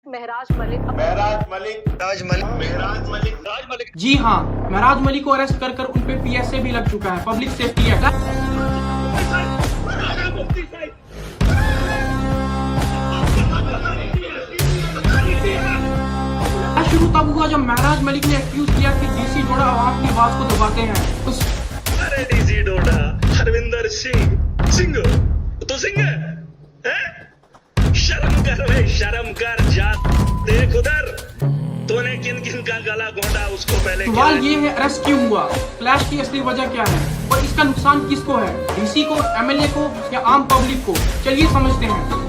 महराज मलिक जी हाँ, महराज मलिक को अरेस्ट कर उन पे पीएसए भी लग चुका है, पब्लिक सेफ्टी एक्ट। शुरू तब हुआ जब महराज मलिक ने एक्यूज किया कि डीसी डोडा आवाम की आवाज को दबाते हैं। अरे डीसी डोडा हरविंदर सिंह तो सिंह है? शर्म कर वे, शर्म कर। जा देख उधर, तूने किन किन का गला घोंटा उसको पहले। सवाल ये है, अरेस्ट क्यों हुआ? क्लैश की असली वजह क्या है और इसका नुकसान किसको है? डीसी को, एमएलए को या आम पब्लिक को? चलिए समझते हैं।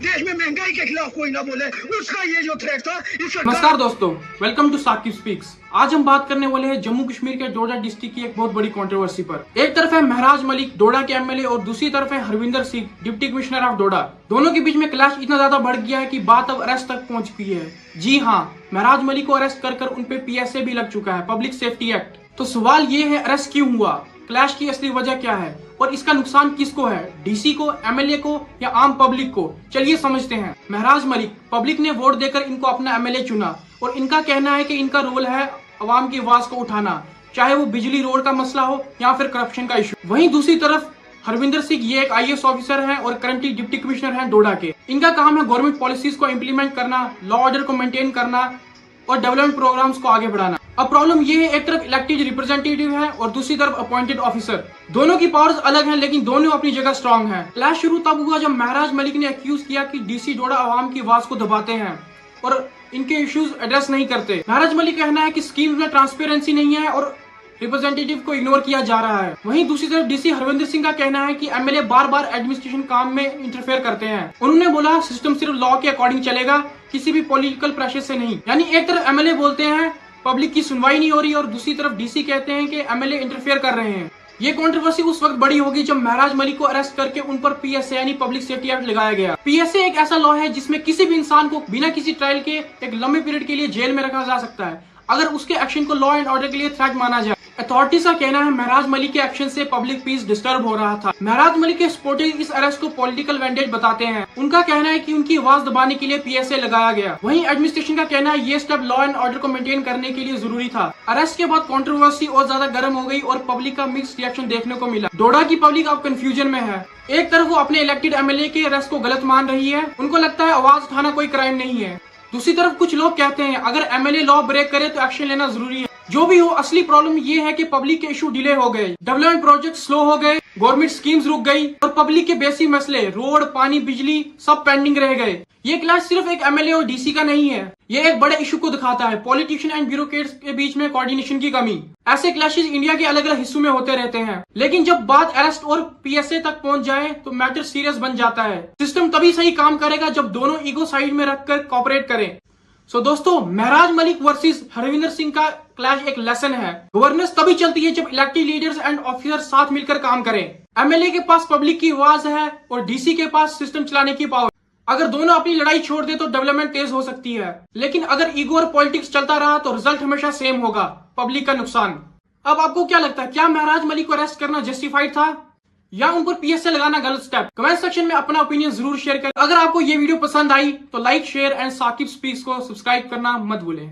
देश में महंगाई के खिलाफ कोई ना बोले, उसका ये जो थ्रेट था। नमस्कार दोस्तों, वेलकम टू साकिब स्पीक्स। आज हम बात करने वाले हैं जम्मू कश्मीर के डोडा डिस्ट्रिक्ट की एक बहुत बड़ी कंट्रोवर्सी पर। एक तरफ है महराज मलिक, डोडा के एमएलए, और दूसरी तरफ है Harvinder Singh, deputy commissioner of Doda. दोनों के बीच में क्लैश इतना ज्यादा बढ़ गया है कि बात अब अरेस्ट तक पहुंच गई है। जी हाँ, महराज मलिक को अरेस्ट कर उन पे पीएसए भी लग चुका है, पब्लिक सेफ्टी एक्ट। तो सवाल ये है, अरेस्ट क्यों हुआ? क्लैश की असली वजह क्या है और इसका नुकसान किसको है? डीसी को, एमएलए को या आम पब्लिक को? चलिए समझते हैं। महराज मलिक, पब्लिक ने वोट देकर इनको अपना एमएलए चुना और इनका कहना है कि इनका रोल है आवाम की आवाज को उठाना, चाहे वो बिजली रोड का मसला हो या फिर करप्शन का इशू। वहीं दूसरी तरफ हरविंदर सिंह, ये एक आईएएस ऑफिसर हैं और करंटली डिप्टी कमिश्नर हैं डोडा के। इनका काम है गवर्नमेंट पॉलिसीज को इम्प्लीमेंट करना, लॉ ऑर्डर को मेंटेन करना और डेवलपमेंट प्रोग्राम्स को आगे बढ़ाना। अब प्रॉब्लम ये है, एक तरफ इलेक्टेड रिप्रेजेंटेटिव है और दूसरी तरफ अपॉइंटेड ऑफिसर। दोनों की पावर्स अलग हैं लेकिन दोनों अपनी जगह स्ट्रांग हैं। क्लैश शुरू तब हुआ जब महराज मलिक ने एक्यूज किया कि डीसी डोडा आवाम की आवाज को दबाते हैं और इनके इश्यूज एड्रेस नहीं करते। महराज मलिक का कहना है कि स्कीम में ट्रांसपेरेंसी नहीं है और रिप्रेजेंटेटिव को इग्नोर किया जा रहा है। वहीं दूसरी तरफ डीसी हरविंदर सिंह का कहना है कि एमएलए बार बार एडमिनिस्ट्रेशन काम में इंटरफेयर करते हैं। उन्होंने बोला सिस्टम सिर्फ लॉ के अकॉर्डिंग चलेगा, किसी भी पॉलिटिकल प्रेशर से नहीं। यानी एक तरफ एमएलए बोलते हैं पब्लिक की सुनवाई नहीं हो रही और दूसरी तरफ डीसी कहते हैं कि एमएलए इंटरफेयर कर रहे हैं। ये कंट्रोवर्सी उस वक्त बड़ी होगी जब महराज मलिक को अरेस्ट करके उन पर पीएसए यानी पब्लिक सेफ्टी एक्ट लगाया गया। पीएसए एक ऐसा लॉ है जिसमें किसी भी इंसान को बिना किसी ट्रायल के एक लंबे पीरियड के लिए जेल में रखा जा सकता है अगर उसके एक्शन को लॉ एंड ऑर्डर के लिए थ्रेट माना जाए। अथॉरिटीज का कहना है महराज मलिक के एक्शन से पब्लिक पीस डिस्टर्ब हो रहा था। महराज मलिक के सपोर्टर्स इस अरेस्ट को पॉलिटिकल वेंडेट बताते हैं। उनका कहना है कि उनकी आवाज दबाने के लिए पीएसए लगाया गया। वहीं एडमिनिस्ट्रेशन का कहना है ये स्टेप लॉ एंड ऑर्डर को मेंटेन करने के लिए जरूरी था। अरेस्ट के बाद कंट्रोवर्सी और ज्यादा गर्म हो गई और पब्लिक का मिक्स्ड रिएक्शन देखने को मिला। डोडा की पब्लिक अब कंफ्यूजन में है। एक तरफ वो अपने इलेक्टेड एमएलए के अरेस्ट को गलत मान रही है, उनको लगता है आवाज उठाना कोई क्राइम नहीं है। दूसरी तरफ कुछ लोग कहते हैं अगर एमएलए लॉ ब्रेक करे तो एक्शन लेना जरूरी है। जो भी हो, असली प्रॉब्लम ये है कि पब्लिक के इशू डिले हो गए, डेवलपमेंट प्रोजेक्ट स्लो हो गए, गवर्नमेंट स्कीम्स रुक गई और पब्लिक के बेसिक मसले रोड, पानी, बिजली सब पेंडिंग रह गए। ये क्लैश सिर्फ एक एमएलए और डीसी का नहीं है, ये एक बड़े इशू को दिखाता है, पॉलिटिशियन एंड ब्यूरोक्रेट्स के बीच में कोऑर्डिनेशन की कमी। ऐसे क्लैशेस इंडिया के अलग अलग हिस्सों में होते रहते हैं लेकिन जब बात अरेस्ट और पीएसए तक पहुंच जाए तो मैटर सीरियस बन जाता है। सिस्टम तभी सही काम करेगा जब दोनों ईगो साइड में रखकर कॉपरेट करें। सो दोस्तों, महराज मलिक वर्सेस हरविंदर सिंह का क्लैश एक लेसन है। गवर्नेंस तभी चलती है जब इलेक्टेड लीडर्स एंड ऑफिसर साथ मिलकर काम करें। एमएलए के पास पब्लिक की आवाज है और डीसी के पास सिस्टम चलाने की पावर। अगर दोनों अपनी लड़ाई छोड़ दे तो डेवलपमेंट तेज हो सकती है, लेकिन अगर ईगो और पॉलिटिक्स चलता रहा तो रिजल्ट हमेशा सेम होगा, पब्लिक का नुकसान। अब आपको क्या लगता है, क्या महराज मलिक को अरेस्ट करना जस्टिफाइड था या उन पर पीएसए लगाना गलत स्टेप? कमेंट सेक्शन में अपना ओपिनियन जरूर शेयर करें। अगर आपको ये वीडियो पसंद आई तो like, share and Saqib speaks को सब्सक्राइब करना मत भूलें।